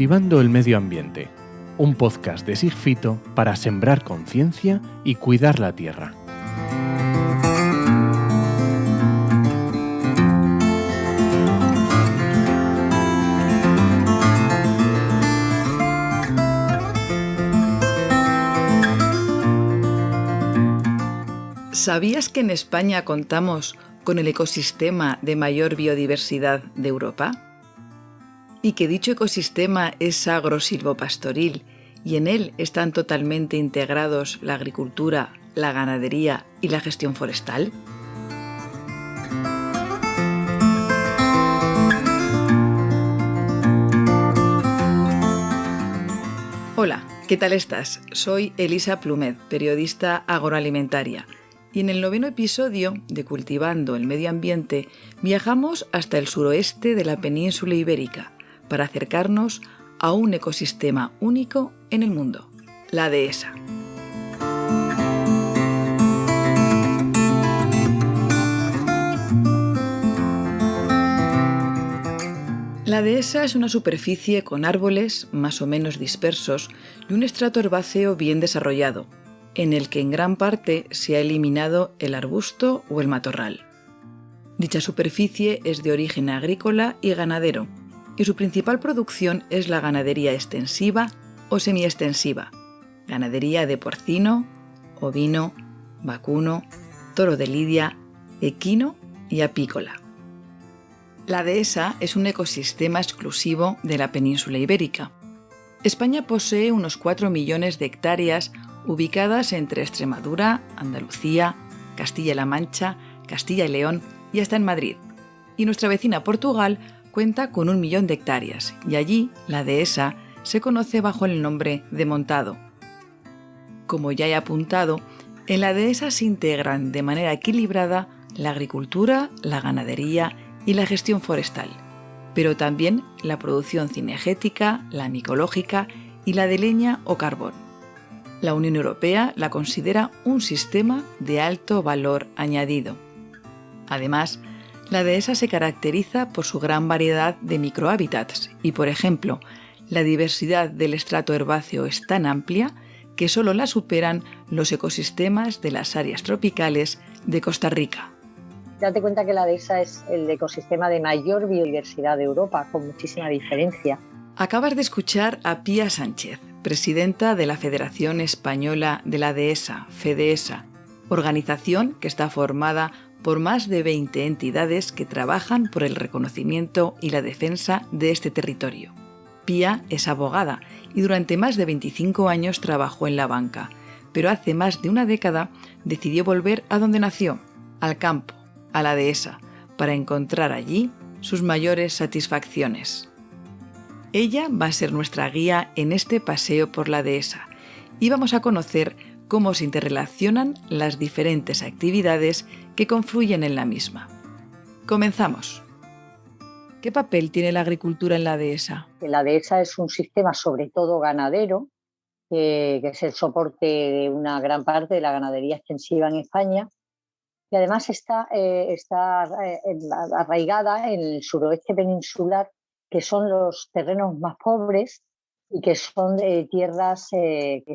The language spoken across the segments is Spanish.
Cultivando el medio ambiente, un podcast de Sigfito para sembrar conciencia y cuidar la tierra. ¿Sabías que en España contamos con el ecosistema de mayor biodiversidad de Europa? Y que dicho ecosistema es agro-silvopastoril y en él están totalmente integrados la agricultura, la ganadería y la gestión forestal. Hola, ¿qué tal estás? Soy Elisa Plumet, periodista agroalimentaria. Y en el 9º episodio de Cultivando el Medio Ambiente viajamos hasta el suroeste de la península ibérica para acercarnos a un ecosistema único en el mundo, la dehesa. La dehesa es una superficie con árboles más o menos dispersos y un estrato herbáceo bien desarrollado, en el que en gran parte se ha eliminado el arbusto o el matorral. Dicha superficie es de origen agrícola y ganadero, y su principal producción es la ganadería extensiva o semiextensiva, ganadería de porcino, ovino, vacuno, toro de lidia, equino y apícola. La dehesa es un ecosistema exclusivo de la península ibérica. España posee unos 4 millones de hectáreas ubicadas entre Extremadura, Andalucía, Castilla-La Mancha, Castilla y León y hasta en Madrid. Y nuestra vecina Portugal cuenta con 1 millón de hectáreas y allí la dehesa se conoce bajo el nombre de montado. Como ya he apuntado, en la dehesa se integran de manera equilibrada la agricultura, la ganadería y la gestión forestal, pero también la producción cinegética, la micológica y la de leña o carbón. La Unión Europea la considera un sistema de alto valor añadido. Además, la dehesa se caracteriza por su gran variedad de microhábitats y, por ejemplo, la diversidad del estrato herbáceo es tan amplia que solo la superan los ecosistemas de las áreas tropicales de Costa Rica. Date cuenta que la dehesa es el ecosistema de mayor biodiversidad de Europa, con muchísima diferencia. Acabas de escuchar a Pía Sánchez, presidenta de la Federación Española de la Dehesa, FEDEHESA, organización que está formada por más de 20 entidades que trabajan por el reconocimiento y la defensa de este territorio. Pía es abogada y durante más de 25 años trabajó en la banca, pero hace más de una década decidió volver a donde nació, al campo, a la dehesa, para encontrar allí sus mayores satisfacciones. Ella va a ser nuestra guía en este paseo por la dehesa y vamos a conocer cómo se interrelacionan las diferentes actividades que confluyen en la misma. Comenzamos. ¿Qué papel tiene la agricultura en la dehesa? La dehesa es un sistema sobre todo ganadero, que es el soporte de una gran parte de la ganadería extensiva en España. Y además está arraigada en el suroeste peninsular, que son los terrenos más pobres y que son tierras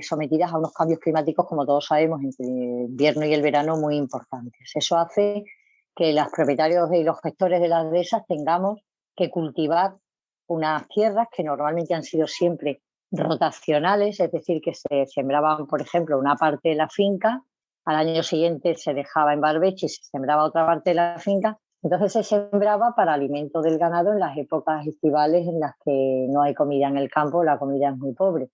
sometidas a unos cambios climáticos, como todos sabemos, entre el invierno y el verano, muy importantes. Eso hace que los propietarios y los gestores de las dehesas tengamos que cultivar unas tierras que normalmente han sido siempre rotacionales, es decir, que se sembraban, por ejemplo, una parte de la finca, al año siguiente se dejaba en barbecho y se sembraba otra parte de la finca. Entonces se sembraba para alimento del ganado en las épocas estivales en las que no hay comida en el campo, la comida es muy pobre.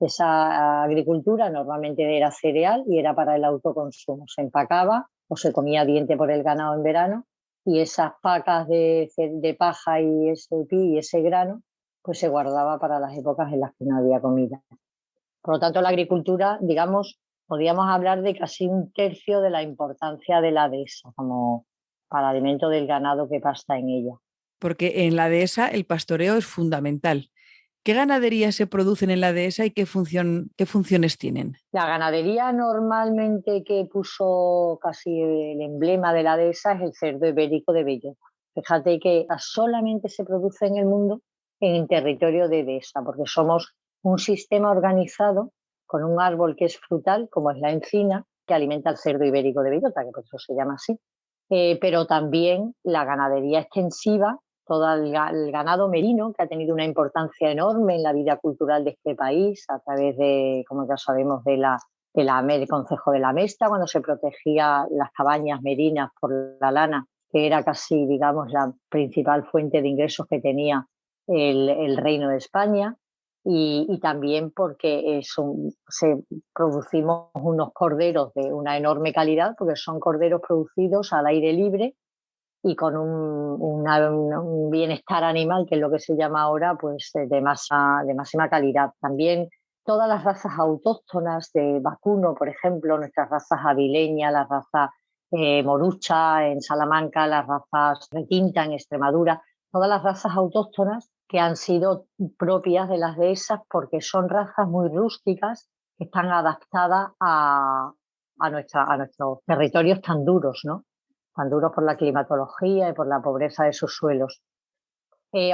Esa agricultura normalmente era cereal y era para el autoconsumo. Se empacaba o se comía diente por el ganado en verano y esas pacas de paja y ese grano pues se guardaba para las épocas en las que no había comida. Por lo tanto, la agricultura, digamos, podríamos hablar de casi 1/3 de la importancia de la dehesa como para alimento del ganado que pasta en ella. Porque en la dehesa el pastoreo es fundamental. ¿Qué ganaderías se producen en la dehesa y qué funciones tienen? La ganadería normalmente que puso casi el emblema de la dehesa es el cerdo ibérico de Belloc. Fíjate que solamente se produce en el mundo en territorio de dehesa, porque somos un sistema organizado con un árbol que es frutal, como es la encina, que alimenta al cerdo ibérico de bellota, que por eso se llama así, pero también la ganadería extensiva, todo el ganado merino, que ha tenido una importancia enorme en la vida cultural de este país, a través de, como ya sabemos, del Concejo de la Mesta, cuando se protegía las cabañas merinas por la lana, que era casi, digamos, la principal fuente de ingresos que tenía el Reino de España. Y también porque producimos unos corderos de una enorme calidad, porque son corderos producidos al aire libre y con un bienestar animal, que es lo que se llama ahora, pues de máxima calidad. También todas las razas autóctonas de vacuno, por ejemplo, nuestras razas avileñas, la raza morucha en Salamanca, las razas retinta en Extremadura, todas las razas autóctonas que han sido propias de las dehesas, porque son razas muy rústicas que están adaptadas a nuestros territorios tan duros, ¿no? Tan duros por la climatología y por la pobreza de sus suelos.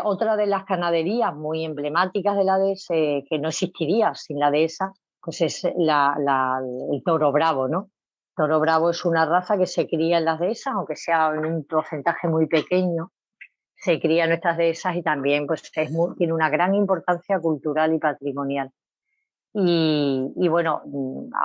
Otra de las ganaderías muy emblemáticas de la dehesa, que no existiría sin la dehesa, pues es el toro bravo, ¿no? Toro bravo es una raza que se cría en las dehesas, aunque sea en un porcentaje muy pequeño, se cría en nuestras dehesas y también pues, tiene una gran importancia cultural y patrimonial. Y bueno,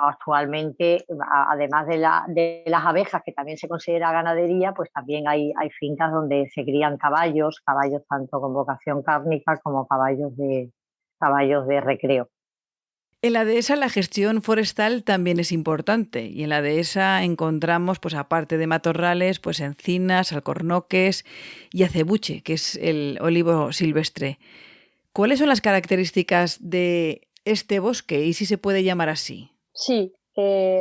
actualmente, además de las abejas, que también se considera ganadería, pues también hay fincas donde se crían caballos tanto con vocación cárnica como caballos de recreo. En la dehesa la gestión forestal también es importante y en la dehesa encontramos, pues aparte de matorrales, pues encinas, alcornoques y acebuche, que es el olivo silvestre. ¿Cuáles son las características de este bosque y si se puede llamar así? Sí,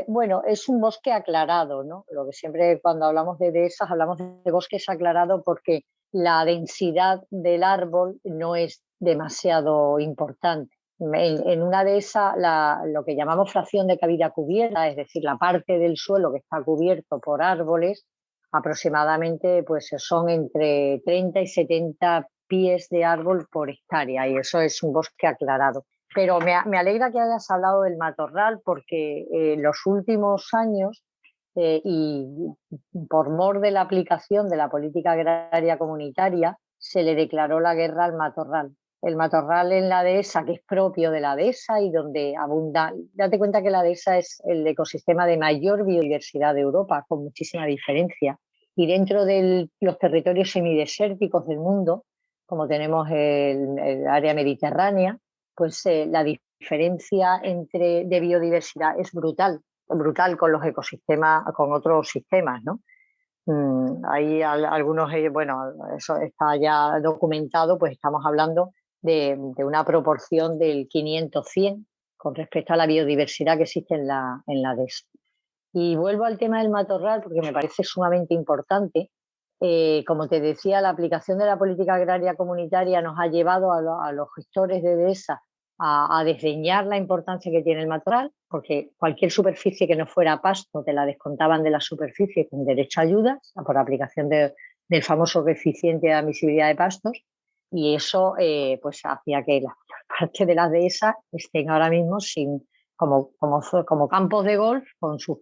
bueno, es un bosque aclarado, ¿no? Lo que siempre cuando hablamos de dehesas hablamos de bosques aclarados porque la densidad del árbol no es demasiado importante. En una dehesa, lo que llamamos fracción de cavidad cubierta, es decir, la parte del suelo que está cubierto por árboles, aproximadamente pues son entre 30 y 70 pies de árbol por hectárea, y eso es un bosque aclarado. Pero me alegra que hayas hablado del matorral porque en los últimos años, y por mor de la aplicación de la política agraria comunitaria, se le declaró la guerra al matorral. El matorral en la dehesa, que es propio de la dehesa y donde abunda, date cuenta que la dehesa es el ecosistema de mayor biodiversidad de Europa, con muchísima diferencia. Y dentro de los territorios semidesérticos del mundo, como tenemos el área mediterránea, pues la diferencia de biodiversidad es brutal, brutal con los ecosistemas, con otros sistemas, ¿no? Hay algunos, bueno, eso está ya documentado, pues estamos hablando de una proporción del 500-100 con respecto a la biodiversidad que existe en la dehesa. Y vuelvo al tema del matorral porque me parece sumamente importante. Como te decía, la aplicación de la política agraria comunitaria nos ha llevado a los gestores de dehesa a desdeñar la importancia que tiene el matorral, porque cualquier superficie que no fuera pasto te la descontaban de la superficie con derecho a ayudas por aplicación del famoso coeficiente de admisibilidad de pastos, y eso pues hacía que la mayor parte de las dehesas estén ahora mismo como campos de golf con sus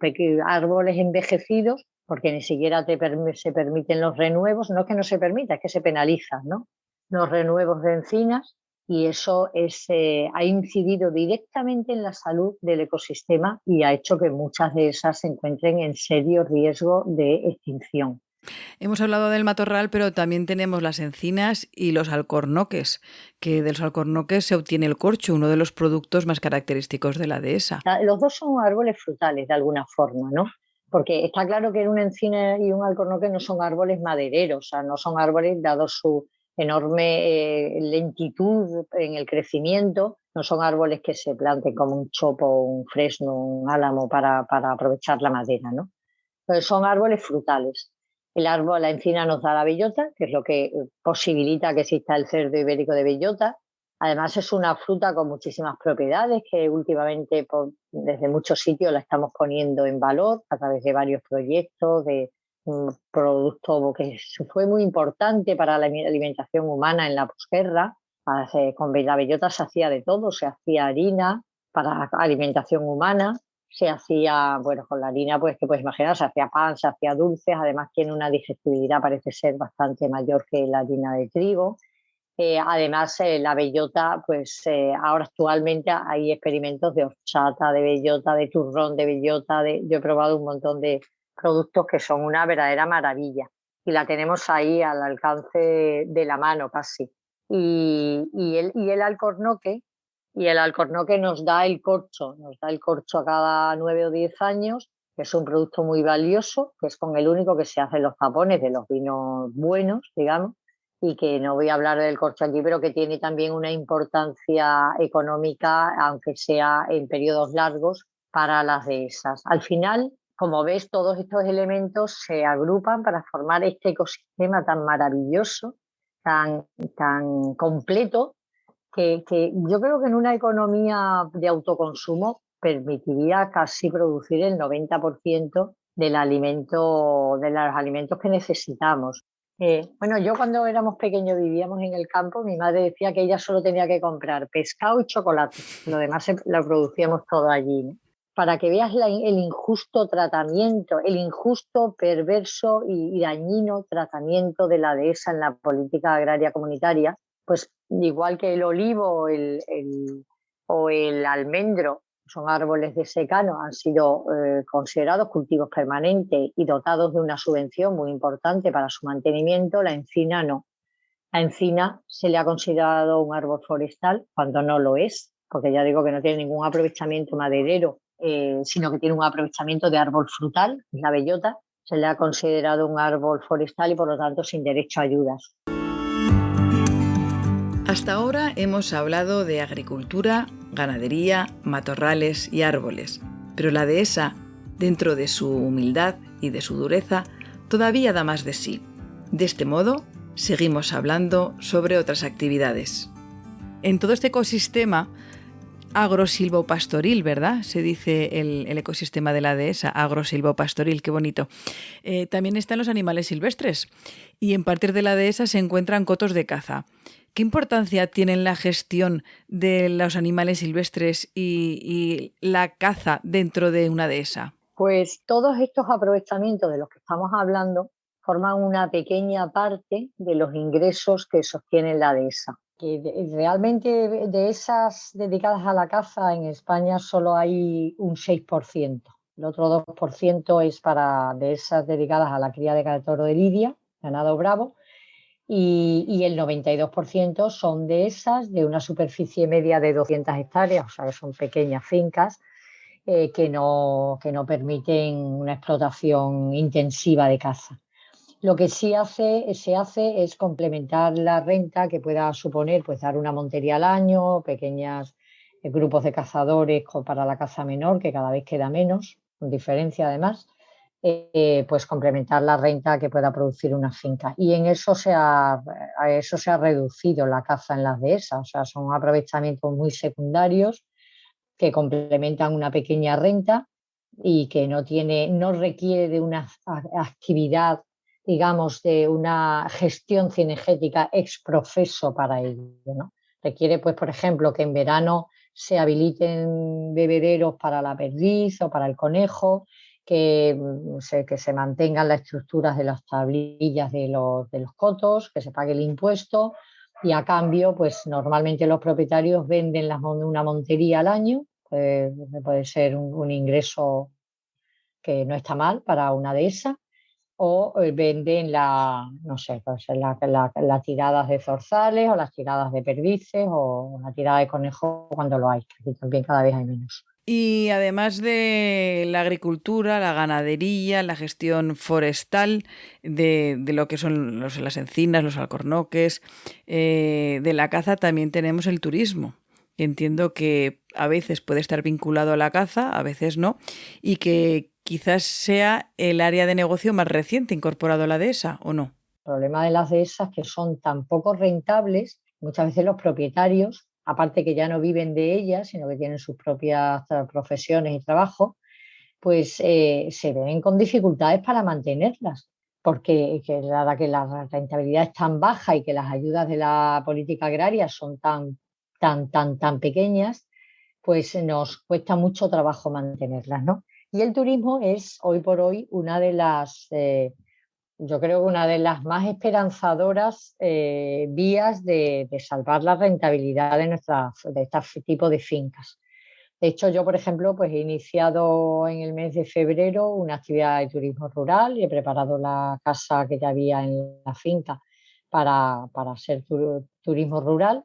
árboles envejecidos, porque ni siquiera se permiten los renuevos, no es que no se permita, es que se penalizan, ¿no? Los renuevos de encinas, y eso ha incidido directamente en la salud del ecosistema y ha hecho que muchas de esas se encuentren en serio riesgo de extinción. Hemos hablado del matorral, pero también tenemos las encinas y los alcornoques, que de los alcornoques se obtiene el corcho, uno de los productos más característicos de la dehesa. Los dos son árboles frutales de alguna forma, ¿no? Porque está claro que una encina y un alcornoque no son árboles madereros, o sea, no son árboles, dado su enorme lentitud en el crecimiento, no son árboles que se planten como un chopo, un fresno, un álamo para aprovechar la madera, ¿no? Entonces son árboles frutales. La encina nos da la bellota, que es lo que posibilita que exista el cerdo ibérico de bellota. Además es una fruta con muchísimas propiedades que últimamente desde muchos sitios la estamos poniendo en valor a través de varios proyectos, de un producto que fue muy importante para la alimentación humana en la posguerra, Con la bellota se hacía de todo, se hacía harina para alimentación humana, se hacía, bueno, con la harina, pues que puedes imaginar, se hacía pan, se hacía dulces, además tiene una digestibilidad, parece ser bastante mayor que la harina de trigo. Además, la bellota, pues ahora actualmente hay experimentos de horchata de bellota, de turrón de bellota, yo he probado un montón de productos que son una verdadera maravilla y la tenemos ahí al alcance de la mano casi. Y el alcornoque, nos da el corcho a cada 9 o 10 años, que es un producto muy valioso, que es con el único que se hacen los tapones de los vinos buenos, digamos, y que no voy a hablar del corcho aquí, pero que tiene también una importancia económica, aunque sea en periodos largos, para las dehesas. Al final, como ves, todos estos elementos se agrupan para formar este ecosistema tan maravilloso, tan, tan completo, que yo creo que en una economía de autoconsumo permitiría casi producir el 90% del alimento, de los alimentos que necesitamos. Bueno, yo cuando éramos pequeños vivíamos en el campo, mi madre decía que ella solo tenía que comprar pescado y chocolate, lo demás lo producíamos todo allí, ¿no? Para que veas el injusto tratamiento, el injusto, perverso y dañino tratamiento de la dehesa en la política agraria comunitaria, pues igual que el olivo o el almendro, son árboles de secano, han sido considerados cultivos permanentes y dotados de una subvención muy importante para su mantenimiento, la encina no. La encina se le ha considerado un árbol forestal cuando no lo es, porque ya digo que no tiene ningún aprovechamiento maderero, sino que tiene un aprovechamiento de árbol frutal, la bellota. Se le ha considerado un árbol forestal y por lo tanto sin derecho a ayudas. Hasta ahora hemos hablado de agricultura, ganadería, matorrales y árboles, pero la dehesa, dentro de su humildad y de su dureza, todavía da más de sí. De este modo, seguimos hablando sobre otras actividades. En todo este ecosistema agrosilvopastoril, ¿verdad? Se dice el ecosistema de la dehesa, agrosilvopastoril, qué bonito. También están los animales silvestres y en partir de la dehesa se encuentran cotos de caza. ¿Qué importancia tiene la gestión de los animales silvestres y la caza dentro de una dehesa? Pues todos estos aprovechamientos de los que estamos hablando forman una pequeña parte de los ingresos que sostienen la dehesa. Que realmente dehesas dedicadas a la caza en España solo hay un 6%. El otro 2% es para dehesas dedicadas a la cría de toro de lidia, ganado bravo, y el 92% son dehesas de una superficie media de 200 hectáreas, o sea que son pequeñas fincas que no permiten una explotación intensiva de caza. Lo que sí se hace es complementar la renta que pueda suponer pues, dar una montería al año, pequeños grupos de cazadores para la caza menor, que cada vez queda menos, con diferencia además, pues complementar la renta que pueda producir una finca. Y en eso se ha reducido la caza en las dehesas, o sea, son aprovechamientos muy secundarios que complementan una pequeña renta y que no requiere de una actividad, digamos, de una gestión cinegética ex profeso para ello, ¿no? Requiere, pues, por ejemplo, que en verano se habiliten bebederos para la perdiz o para el conejo, que se mantengan las estructuras de las tablillas de los cotos, que se pague el impuesto y a cambio, pues normalmente los propietarios venden una montería al año, puede ser un ingreso que no está mal para una dehesa, o venden no sé, pues las tiradas de zorzales o las tiradas de perdices o la tirada de conejos cuando lo hay, que también cada vez hay menos. Y además de la agricultura, la ganadería, la gestión forestal, de lo que son las encinas, los alcornoques, de la caza también tenemos el turismo. Entiendo que a veces puede estar vinculado a la caza, a veces no, y que quizás sea el área de negocio más reciente incorporado a la dehesa, ¿o no? El problema de las dehesas es que son tan poco rentables, muchas veces los propietarios, aparte que ya no viven de ellas, sino que tienen sus propias profesiones y trabajos, pues se ven con dificultades para mantenerlas, porque dada que la rentabilidad es tan baja y que las ayudas de la política agraria son tan pequeñas, pues nos cuesta mucho trabajo mantenerlas, ¿no? Y el turismo es hoy por hoy yo creo que una de las más esperanzadoras vías de salvar la rentabilidad de este tipo de fincas. De hecho, yo, por ejemplo, pues he iniciado en el mes de febrero una actividad de turismo rural y he preparado la casa que ya había en la finca para hacer turismo rural.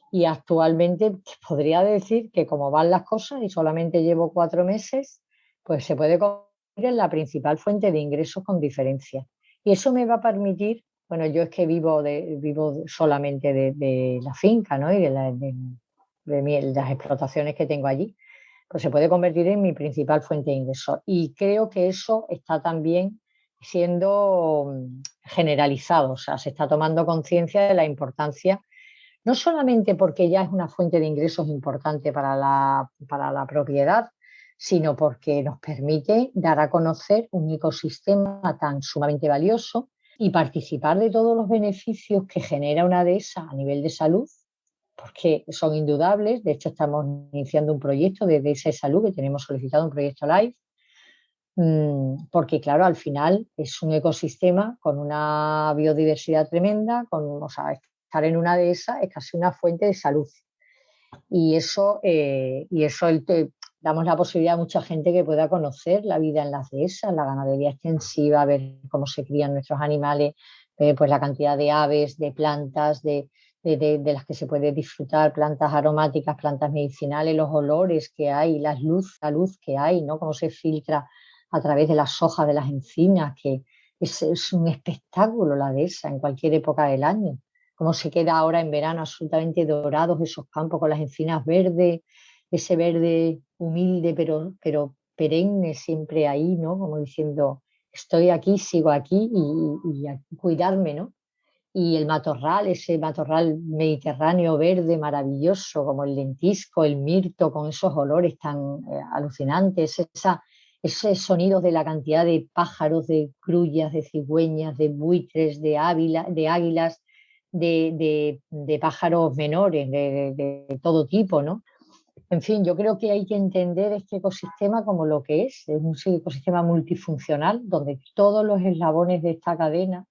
Y actualmente te podría decir que como van las cosas y solamente llevo 4 meses, pues se puede convertir en la principal fuente de ingresos con diferencia. Y eso me va a permitir, bueno, yo es que vivo solamente de la finca, ¿no? Y de las explotaciones que tengo allí, pues se puede convertir en mi principal fuente de ingresos. Y creo que eso está también siendo generalizado, o sea, se está tomando conciencia de la importancia, no solamente porque ya es una fuente de ingresos importante para la propiedad, sino porque nos permite dar a conocer un ecosistema tan sumamente valioso y participar de todos los beneficios que genera una dehesa a nivel de salud, porque son indudables. De hecho, estamos iniciando un proyecto de dehesa de salud, que tenemos solicitado un proyecto LIFE, porque claro, al final es un ecosistema con una biodiversidad tremenda, o sea, estar en una dehesa es casi una fuente de salud. Y eso damos la posibilidad a mucha gente que pueda conocer la vida en las dehesas, la ganadería extensiva, ver cómo se crían nuestros animales, pues la cantidad de aves, de plantas, de las que se puede disfrutar, plantas aromáticas, plantas medicinales, los olores que hay, la luz que hay, ¿no? Cómo se filtra a través de las hojas de las encinas, que es un espectáculo la dehesa en cualquier época del año. Cómo se queda ahora en verano absolutamente dorados esos campos con las encinas verdes, ese verde humilde pero perenne siempre ahí, ¿no? Como diciendo, estoy aquí, sigo aquí y cuidarme, ¿no? Y el matorral, ese matorral mediterráneo verde maravilloso, como el lentisco, el mirto, con esos olores tan alucinantes, esos sonidos de la cantidad de pájaros, de grullas, de cigüeñas, de buitres, de águilas, de pájaros menores, de todo tipo, ¿no? En fin, yo creo que hay que entender este ecosistema como lo que es un ecosistema multifuncional, donde todos los eslabones de esta cadena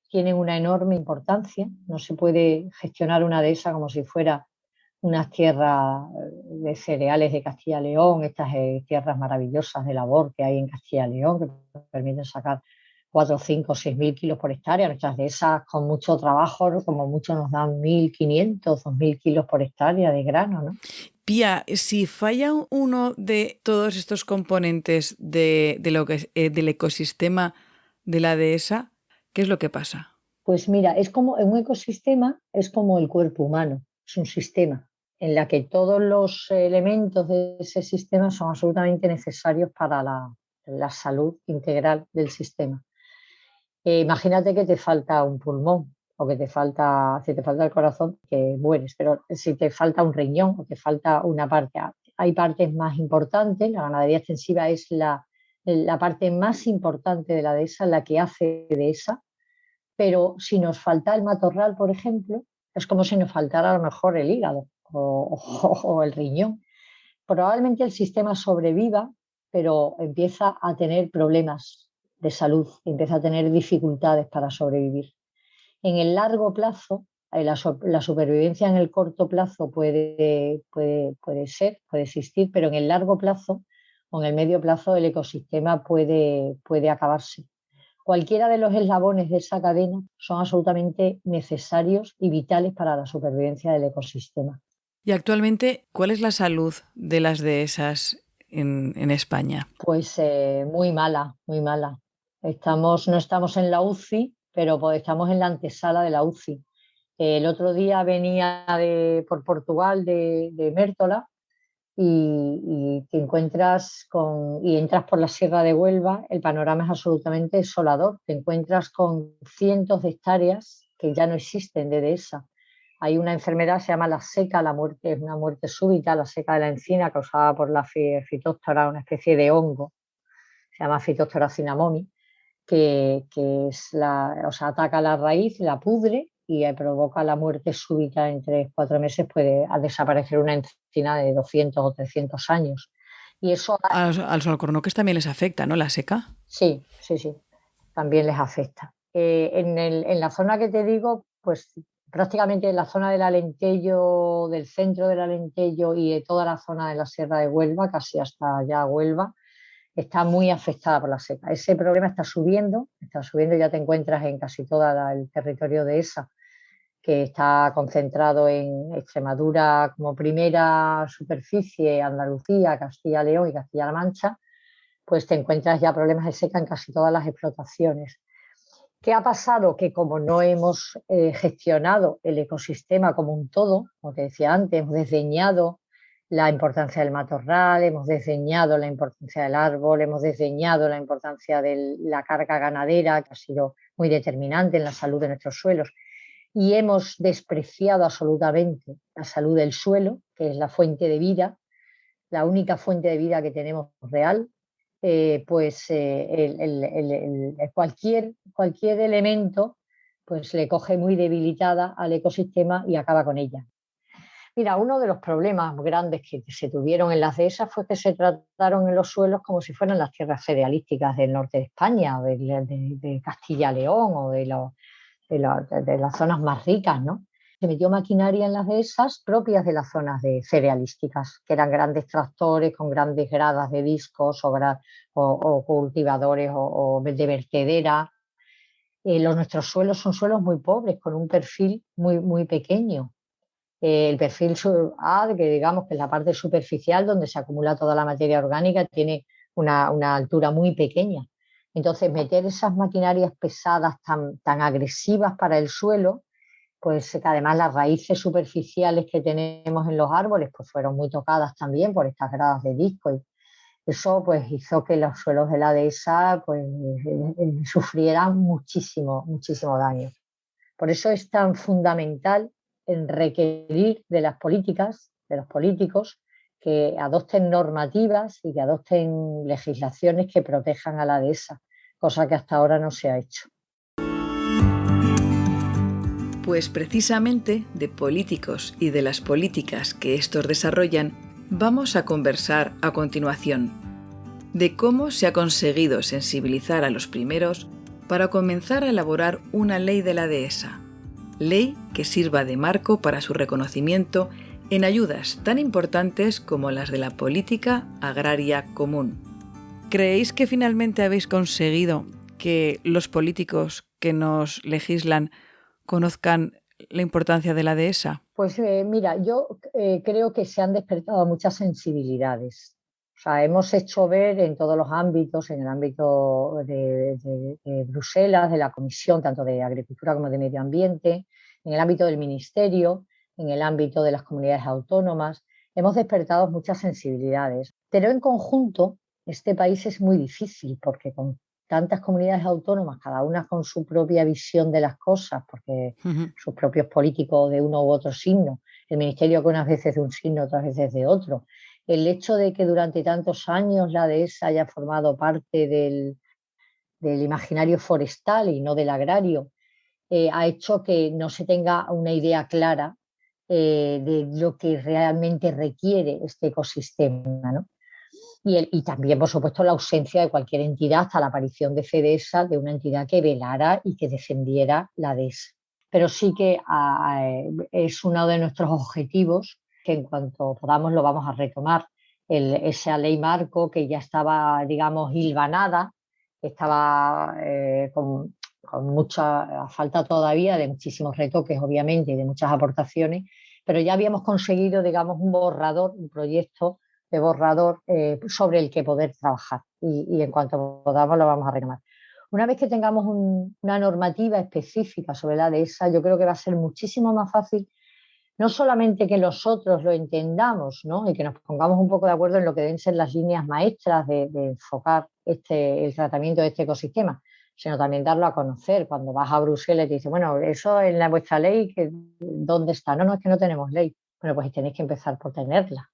tienen una enorme importancia. No se puede gestionar una de esas como si fuera unas tierras de cereales de Castilla y León, estas tierras maravillosas de labor que hay en Castilla y León, que permiten sacar 4, 5, 6.000 kilos por hectárea. Nuestras de esas, con mucho trabajo, ¿no? Como mucho nos dan 1.500, 2.000 kilos por hectárea de grano, ¿no? Pía, si falla uno de todos estos componentes del ecosistema de la dehesa, ¿qué es lo que pasa? Pues mira, es como un ecosistema, es como el cuerpo humano, es un sistema en la que todos los elementos de ese sistema son absolutamente necesarios para la salud integral del sistema. Imagínate que te falta un pulmón o que si te falta el corazón, que mueres, pero si te falta un riñón o te falta una parte, hay partes más importantes. La ganadería extensiva es la parte más importante de la dehesa, la que hace dehesa, pero si nos falta el matorral, por ejemplo, es como si nos faltara a lo mejor el hígado o el riñón. Probablemente el sistema sobreviva, pero empieza a tener problemas de salud, empieza a tener dificultades para sobrevivir. En el largo plazo, la supervivencia en el corto plazo puede existir, pero en el largo plazo o en el medio plazo el ecosistema puede acabarse. Cualquiera de los eslabones de esa cadena son absolutamente necesarios y vitales para la supervivencia del ecosistema. Y actualmente, ¿cuál es la salud de las dehesas en España? Pues muy mala, muy mala. No estamos en la UCI, pero pues estamos en la antesala de la UCI. El otro día venía por Portugal de Mértola y te y entras por la Sierra de Huelva. El panorama es absolutamente desolador. Te encuentras con cientos de hectáreas que ya no existen de dehesa. Hay una enfermedad, se llama la seca, la muerte es una muerte súbita, la seca de la encina causada por la Phytophthora, una especie de hongo, se llama Phytophthora cinnamomi, que o sea, ataca la raíz, la pudre y provoca la muerte súbita en 3 o 4 meses, puede desaparecer una encina de 200 o 300 años. Y eso A los alcornoques también les afecta, ¿no? La seca. sí, también les afecta. En la zona que te digo, pues prácticamente en la zona del Alentejo, del centro del Alentejo y de toda la zona de la Sierra de Huelva, casi hasta allá Huelva, está muy afectada por la seca. Ese problema está subiendo, ya te encuentras en casi todo el territorio de esa, que está concentrado en Extremadura como primera superficie, Andalucía, Castilla-León y Castilla-La Mancha, pues te encuentras ya problemas de seca en casi todas las explotaciones. ¿Qué ha pasado? Que como no hemos gestionado el ecosistema como un todo, como te decía antes, hemos desdeñado la importancia del matorral, hemos desdeñado la importancia del árbol, hemos desdeñado la importancia de la carga ganadera, que ha sido muy determinante en la salud de nuestros suelos, y hemos despreciado absolutamente la salud del suelo, que es la fuente de vida, la única fuente de vida que tenemos real. Cualquier elemento pues le coge muy debilitada al ecosistema y acaba con ella. Mira, uno de los problemas grandes que se tuvieron en las dehesas fue que se trataron en los suelos como si fueran las tierras cerealísticas del norte de España, de Castilla-León o de las zonas más ricas, ¿no? Se metió maquinaria en las dehesas propias de las zonas cerealísticas, que eran grandes tractores con grandes gradas de discos o cultivadores o de vertedera. Nuestros suelos son suelos muy pobres, con un perfil muy pequeño. El perfil A, que digamos que es la parte superficial donde se acumula toda la materia orgánica, tiene una altura muy pequeña. Entonces, meter esas maquinarias pesadas tan agresivas para el suelo, pues que además las raíces superficiales que tenemos en los árboles pues fueron muy tocadas también por estas gradas de disco, y eso pues hizo que los suelos de la dehesa pues sufrieran muchísimo daño. Por eso es tan fundamental en requerir de las políticas, de los políticos, que adopten normativas y que adopten legislaciones que protejan a la dehesa, cosa que hasta ahora no se ha hecho. Pues precisamente de políticos y de las políticas que estos desarrollan vamos a conversar a continuación, de cómo se ha conseguido sensibilizar a los primeros para comenzar a elaborar una ley de la dehesa, ley que sirva de marco para su reconocimiento en ayudas tan importantes como las de la política agraria común. ¿Creéis que finalmente habéis conseguido que los políticos que nos legislan conozcan la importancia de la dehesa? Pues mira, yo creo que se han despertado muchas sensibilidades. O sea, hemos hecho ver en todos los ámbitos, en el ámbito de Bruselas, de la Comisión, tanto de Agricultura como de Medio Ambiente, en el ámbito del Ministerio, en el ámbito de las comunidades autónomas, hemos despertado muchas sensibilidades. Pero en conjunto, este país es muy difícil porque con tantas comunidades autónomas, cada una con su propia visión de las cosas, porque sus propios políticos de uno u otro signo, el ministerio que unas veces de un signo, otras veces de otro. El hecho de que durante tantos años la dehesa haya formado parte del imaginario forestal y no del agrario, ha hecho que no se tenga una idea clara de lo que realmente requiere este ecosistema, ¿no? Y también, por supuesto, la ausencia de cualquier entidad hasta la aparición de FEDESA, de una entidad que velara y que defendiera la dehesa. Pero sí que es uno de nuestros objetivos, que en cuanto podamos lo vamos a retomar, esa ley marco que ya estaba, digamos, hilvanada, estaba con mucha falta todavía de muchísimos retoques, obviamente, y de muchas aportaciones, pero ya habíamos conseguido, digamos, un borrador, un proyecto de borrador sobre el que poder trabajar y en cuanto podamos lo vamos a retomar. Una vez que tengamos una normativa específica sobre la dehesa, yo creo que va a ser muchísimo más fácil no solamente que nosotros lo entendamos, ¿no? Y que nos pongamos un poco de acuerdo en lo que deben ser las líneas maestras de enfocar el tratamiento de este ecosistema, sino también darlo a conocer. Cuando vas a Bruselas y te dicen, bueno, eso en vuestra ley, ¿dónde está? No, es que no tenemos ley. Bueno, pues tenéis que empezar por tenerla.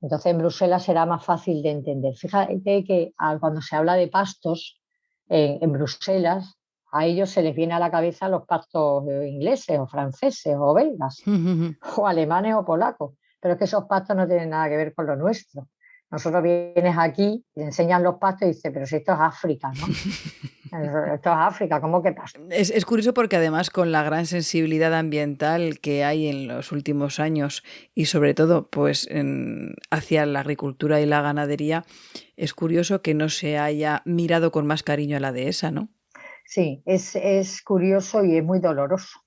Entonces en Bruselas será más fácil de entender. Fíjate que cuando se habla de pastos, en Bruselas, a ellos se les viene a la cabeza los pactos ingleses o franceses o belgas o alemanes o polacos, pero es que esos pactos no tienen nada que ver con lo nuestro. Nosotros vienes aquí, te enseñan los pactos y dices, pero si esto es África, ¿no? Esto es África, ¿cómo que pasa? Es curioso porque además con la gran sensibilidad ambiental que hay en los últimos años y sobre todo pues hacia la agricultura y la ganadería, es curioso que no se haya mirado con más cariño a la dehesa, ¿no? Sí, es curioso y es muy doloroso,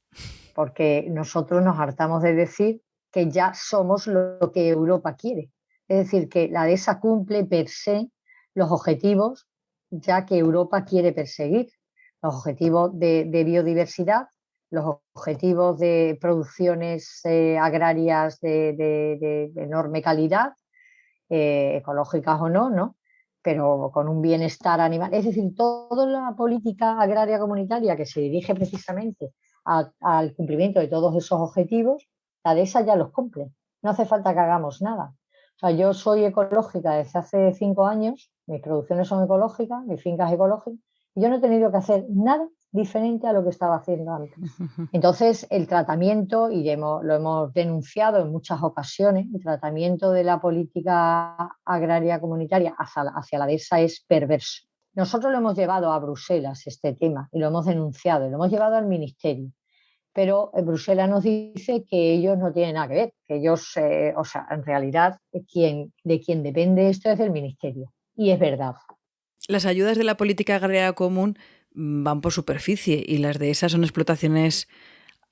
porque nosotros nos hartamos de decir que ya somos lo que Europa quiere. Es decir, que la dehesa cumple per se los objetivos ya que Europa quiere perseguir, los objetivos de biodiversidad, los objetivos de producciones agrarias de enorme calidad, ecológicas o no, ¿no? Pero con un bienestar animal. Es decir, toda la política agraria comunitaria que se dirige precisamente al cumplimiento de todos esos objetivos, la dehesa ya los cumple. No hace falta que hagamos nada. O sea, yo soy ecológica desde hace 5 años, mis producciones son ecológicas, mis fincas ecológicas, y yo no he tenido que hacer nada diferente a lo que estaba haciendo antes. Entonces, el tratamiento, lo hemos denunciado en muchas ocasiones, el tratamiento de la política agraria comunitaria hacia la dehesa es perverso. Nosotros lo hemos llevado a Bruselas, este tema, y lo hemos denunciado, y lo hemos llevado al Ministerio. Pero Bruselas nos dice que ellos no tienen nada que ver, que ellos, en realidad, de quien depende esto es del Ministerio. Y es verdad. Las ayudas de la política agraria común van por superficie y las dehesas son explotaciones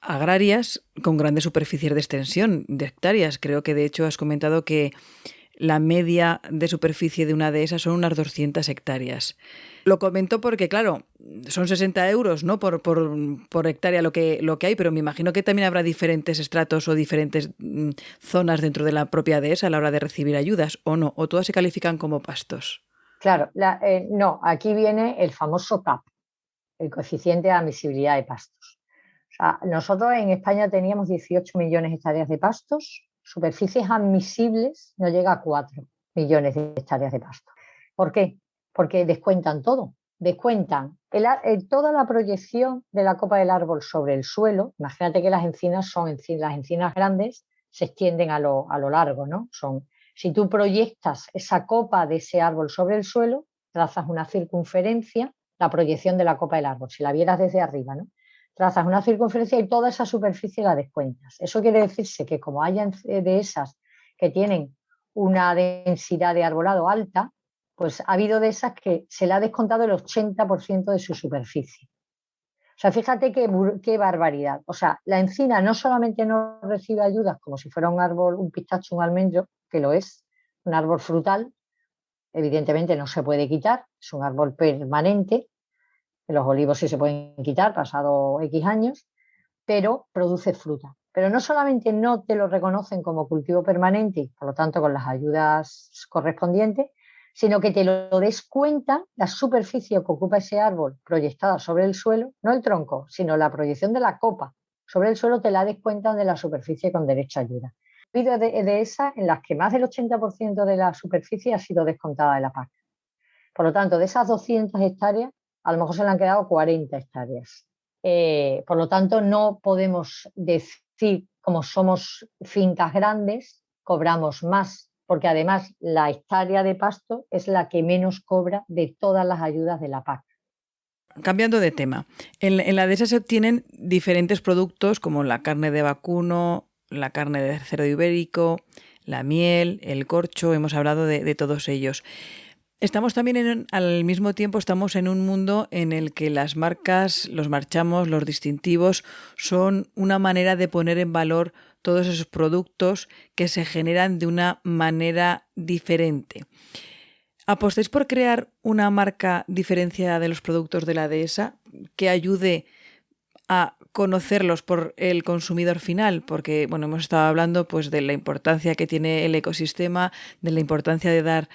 agrarias con grandes superficies de extensión, de hectáreas. Creo que de hecho has comentado que la media de superficie de una dehesa son unas 200 hectáreas. Lo comento porque, claro, son 60 euros, ¿no? por hectárea lo que hay, pero me imagino que también habrá diferentes estratos o diferentes zonas dentro de la propia dehesa a la hora de recibir ayudas, ¿o no? ¿O todas se califican como pastos? Claro, no, aquí viene el famoso CAP, el coeficiente de admisibilidad de pastos. O sea, nosotros en España teníamos 18 millones de hectáreas de pastos, superficies admisibles no llega a 4 millones de hectáreas de pastos. ¿Por qué? Porque descuentan todo. Descuentan toda la proyección de la copa del árbol sobre el suelo. Imagínate que las encinas grandes se extienden a lo largo, ¿no? Si tú proyectas esa copa de ese árbol sobre el suelo, trazas una circunferencia, la proyección de la copa del árbol, si la vieras desde arriba, ¿no? Trazas una circunferencia y toda esa superficie la descuentas. Eso quiere decirse que como hay de esas que tienen una densidad de arbolado alta, pues ha habido de esas que se le ha descontado el 80% de su superficie. O sea, fíjate qué barbaridad. O sea, la encina no solamente no recibe ayudas como si fuera un árbol, un pistacho, un almendro, que lo es, un árbol frutal, evidentemente no se puede quitar, es un árbol permanente, los olivos sí se pueden quitar pasado X años, pero produce fruta. Pero no solamente no te lo reconocen como cultivo permanente, por lo tanto con las ayudas correspondientes, sino que te lo descuentan la superficie que ocupa ese árbol proyectada sobre el suelo, no el tronco, sino la proyección de la copa sobre el suelo te la descuentan de la superficie con derecho a ayuda. Ha habido de esas en las que más del 80% de la superficie ha sido descontada de la PAC. Por lo tanto, de esas 200 hectáreas, a lo mejor se le han quedado 40 hectáreas. Por lo tanto, no podemos decir, como somos fincas grandes, cobramos más, porque además la hectárea de pasto es la que menos cobra de todas las ayudas de la PAC. Cambiando de tema, en la dehesa se obtienen diferentes productos como la carne de vacuno, la carne de cerdo ibérico, la miel, el corcho, hemos hablado de todos ellos. Estamos también al mismo tiempo estamos en un mundo en el que las marcas, los marchamos, los distintivos son una manera de poner en valor todos esos productos que se generan de una manera diferente. ¿Apostáis por crear una marca diferenciada de los productos de la dehesa que ayude a conocerlos por el consumidor final? Porque bueno, hemos estado hablando pues de la importancia que tiene el ecosistema, de la importancia de dar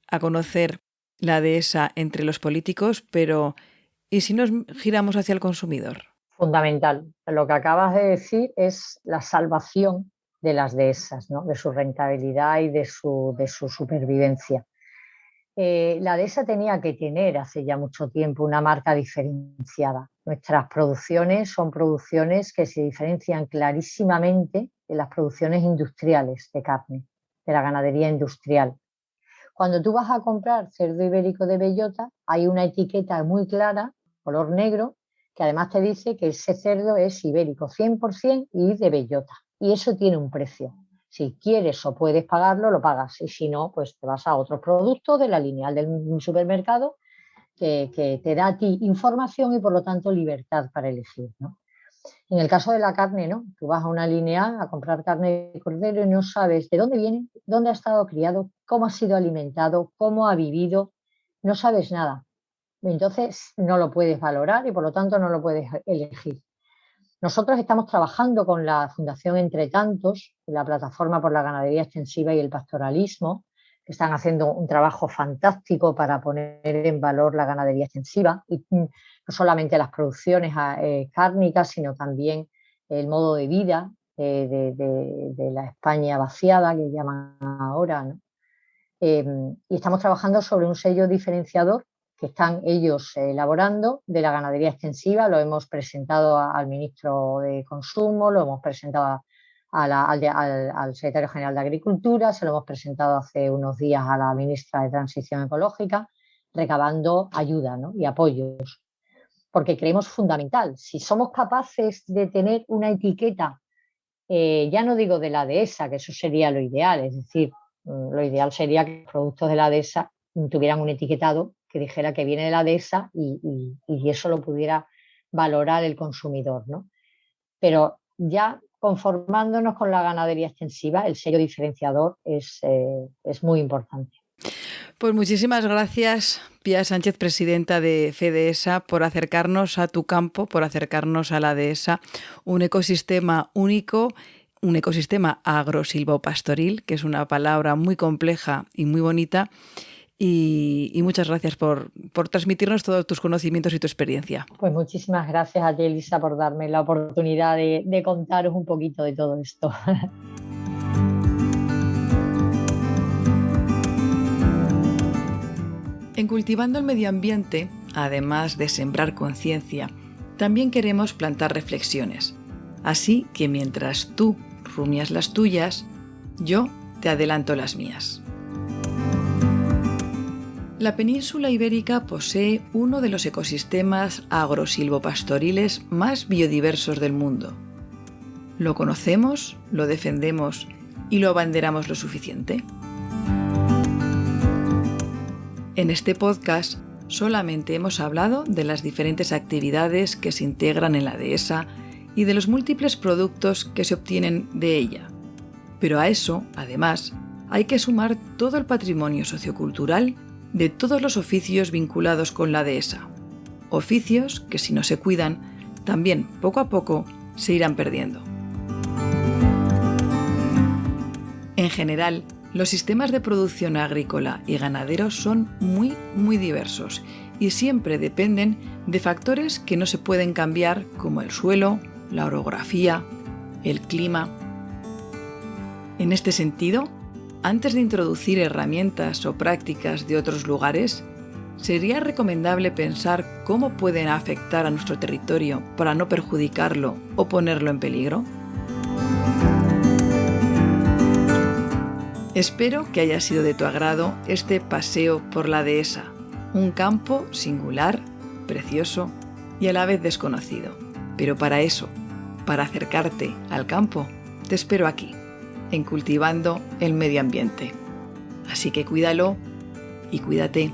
a conocer la dehesa entre los políticos, pero ¿y si nos giramos hacia el consumidor? Fundamental. Lo que acabas de decir es la salvación de las dehesas, ¿no? De su rentabilidad y de su supervivencia. La Dehesa tenía que tener hace ya mucho tiempo una marca diferenciada. Nuestras producciones son producciones que se diferencian clarísimamente de las producciones industriales de carne, de la ganadería industrial. Cuando tú vas a comprar cerdo ibérico de bellota, hay una etiqueta muy clara, color negro, que además te dice que ese cerdo es ibérico 100% y de bellota. Y eso tiene un precio. Si quieres o puedes pagarlo, lo pagas. Y si no, pues te vas a otros productos de la lineal del supermercado que te da a ti información y por lo tanto libertad para elegir, ¿no? En el caso de la carne, ¿no? Tú vas a una lineal a comprar carne de cordero y no sabes de dónde viene, dónde ha estado criado, cómo ha sido alimentado, cómo ha vivido, no sabes nada. Entonces no lo puedes valorar y por lo tanto no lo puedes elegir. Nosotros estamos trabajando con la Fundación Entre Tantos, la Plataforma por la Ganadería Extensiva y el Pastoralismo, que están haciendo un trabajo fantástico para poner en valor la ganadería extensiva y no solamente las producciones cárnicas, sino también el modo de vida de la España vaciada, que llaman ahora, ¿no? Y estamos trabajando sobre un sello diferenciador que están ellos elaborando de la ganadería extensiva. Lo hemos presentado al ministro de Consumo, lo hemos presentado al secretario general de Agricultura, se lo hemos presentado hace unos días a la ministra de Transición Ecológica, recabando ayuda, ¿no? y apoyos, porque creemos fundamental. Si somos capaces de tener una etiqueta, ya no digo de la Dehesa, que eso sería lo ideal, es decir, lo ideal sería que los productos de la Dehesa tuvieran un etiquetado que dijera que viene de la Dehesa y eso lo pudiera valorar el consumidor, ¿no? Pero ya conformándonos con la ganadería extensiva, el sello diferenciador es muy importante. Pues muchísimas gracias, Pía Sánchez, presidenta de FEDEHESA, por acercarnos a tu campo, por acercarnos a la Dehesa, un ecosistema único, un ecosistema agrosilvopastoril, que es una palabra muy compleja y muy bonita. Y muchas gracias por transmitirnos todos tus conocimientos y tu experiencia. Pues muchísimas gracias a ti, Elisa, por darme la oportunidad de contaros un poquito de todo esto. En Cultivando el Medio Ambiente, además de sembrar conciencia, también queremos plantar reflexiones. Así que mientras tú rumias las tuyas, yo te adelanto las mías. La península ibérica posee uno de los ecosistemas agrosilvopastoriles más biodiversos del mundo. ¿Lo conocemos, lo defendemos y lo abanderamos lo suficiente? En este podcast solamente hemos hablado de las diferentes actividades que se integran en la Dehesa y de los múltiples productos que se obtienen de ella. Pero a eso, además, hay que sumar todo el patrimonio sociocultural de todos los oficios vinculados con la Dehesa. Oficios que, si no se cuidan, también poco a poco se irán perdiendo. En general, los sistemas de producción agrícola y ganadero son muy diversos y siempre dependen de factores que no se pueden cambiar, como el suelo, la orografía, el clima. En este sentido, antes de introducir herramientas o prácticas de otros lugares, sería recomendable pensar cómo pueden afectar a nuestro territorio para no perjudicarlo o ponerlo en peligro. Espero que haya sido de tu agrado este paseo por la Dehesa, un campo singular, precioso y a la vez desconocido. Pero para eso, para acercarte al campo, te espero aquí, en Cultivando el Medio Ambiente. Así que cuídalo y cuídate.